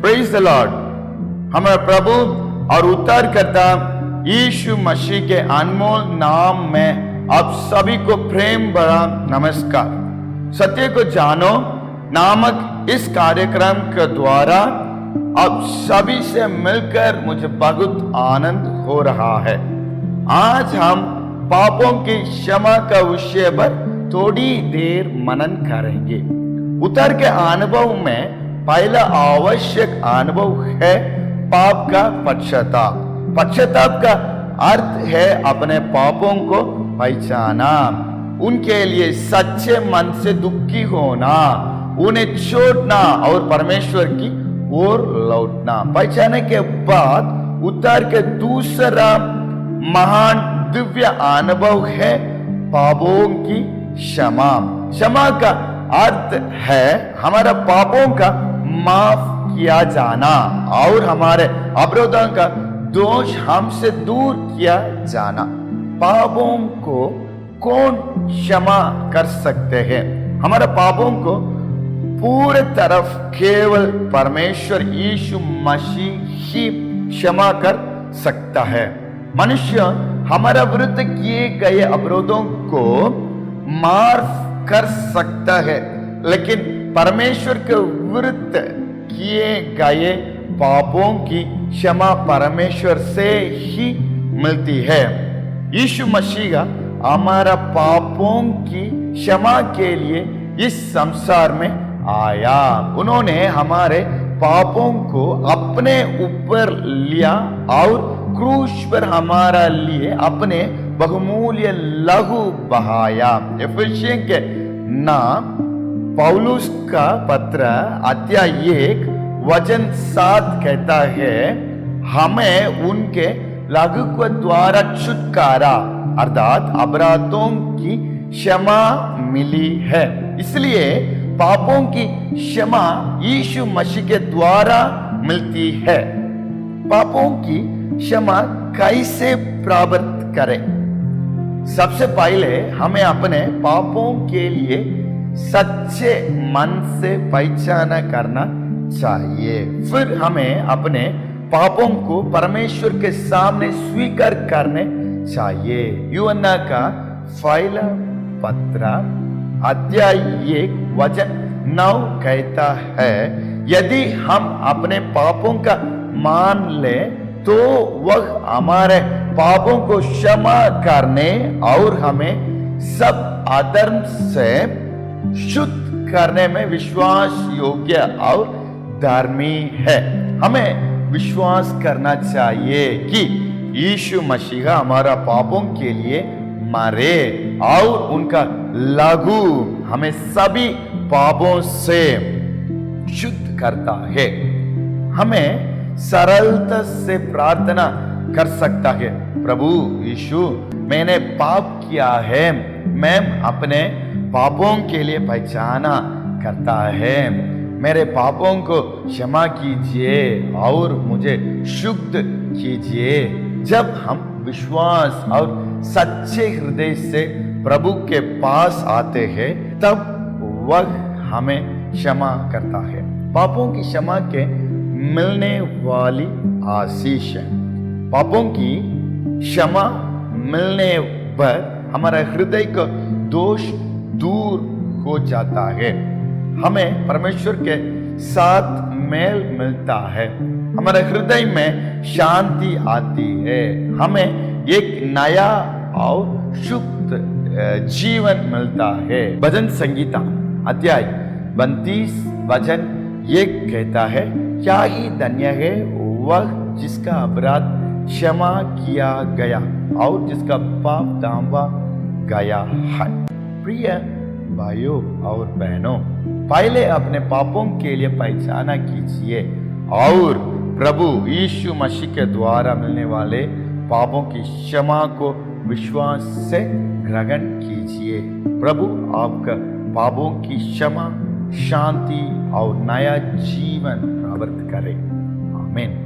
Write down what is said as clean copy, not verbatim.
Praise the Lord. हमारे प्रभु और उद्धारकर्ता यीशु मसीह के अनमोल नाम में आप सभी को प्रेम भरा नमस्कार। सत्य को जानो नामक इस कार्यक्रम के द्वारा आप सभी से मिलकर मुझे बहुत आनंद हो रहा है। आज हम पापों की क्षमा का विषय पर थोड़ी देर मनन करेंगे। उद्धार के अनुभव में पहला आवश्यक अनुभव है पाप का पश्चाताप। पश्चाताप का अर्थ है अपने पापों को पहचाना, उनके लिए सच्चे मन से दुखी होना, उन्हें छोड़ना और परमेश्वर की ओर लौटना। पहचाने के बाद उद्धार के दूसरा महान दिव्य अनुभव है पापों की क्षमा। क्षमा का अर्थ है हमारा पापों का माफ किया जाना और हमारे अपराधों का दोष हमसे दूर किया जाना। पापों को कौन क्षमा कर सकते हैं? हमारे पापों को पूरे तरफ केवल परमेश्वर यीशु मसीह ही क्षमा कर सकता है। मनुष्य हमारा विरुद्ध किए गए अपराधों को माफ कर सकता है, लेकिन परमेश्वर के विरुद्ध किए गए पापों की क्षमा परमेश्वर से ही मिलती है। यीशु मसीह हमारा पापों की क्षमा के लिए इस संसार में आया। उन्होंने हमारे पापों को अपने ऊपर लिया और क्रूस पर हमारा लिए अपने बहुमूल्य लहू बहाया। एफेसियों के नाम पौलुस का पत्र अध्याय 1 वचन 7 कहता है, हमें उनके लहू के द्वारा छुटकारा अर्थात अपराधों की क्षमा मिली है। इसलिए पापों की क्षमा यीशु मसीह के द्वारा मिलती है। पापों की क्षमा कैसे प्राप्त करें? सबसे पहले हमें अपने पापों के लिए सच्चे मन से पहचाना करना चाहिए। फिर हमें अपने पापों को परमेश्वर के सामने स्वीकार करने चाहिए। यूहन्ना का पहला पत्र अध्याय 1 वचन 9 कहता है, यदि हम अपने पापों का मान ले तो वह हमारे पापों को क्षमा करने और हमें सब अधर्म से शुद्ध करने में विश्वास योग्य और धर्मी है। हमें विश्वास करना चाहिए कि यीशु मसीह हमारा पापों के लिए मरे और उनका लहू हमें सभी पापों से शुद्ध करता है। हमें सरलता से प्रार्थना कर सकता है, प्रभु यीशु मैंने पाप किया है, मैं अपने पापों के लिए पहचाना करता है, मेरे पापों को क्षमा कीजिए और मुझे शुद्ध कीजिए। जब हम विश्वास और सच्चे हृदय से प्रभु के पास आते हैं तब वह हमें क्षमा करता है। पापों की क्षमा के मिलने वाली आशीष है। पापों की क्षमा मिलने पर हमारा हृदय का दोष दूर हो जाता है, हमें परमेश्वर के साथ मेल मिलता है, हमारे हृदय में शांति आती है, हमें एक नया और शुद्ध जीवन मिलता है। भजन संगीता अध्याय 32 वचन 1 कहता है, क्या ही धन्य है वह जिसका अपराध क्षमा किया गया और जिसका पाप धामा गया है। प्रिय भाइयों और बहनों, पहले अपने पापों के लिए पहचाना कीजिए और प्रभु यीशु मसीह के द्वारा मिलने वाले पापों की क्षमा को विश्वास से ग्रहण कीजिए। प्रभु आपका पापों की क्षमा, शांति और नया जीवन प्राप्त करे। आमीन।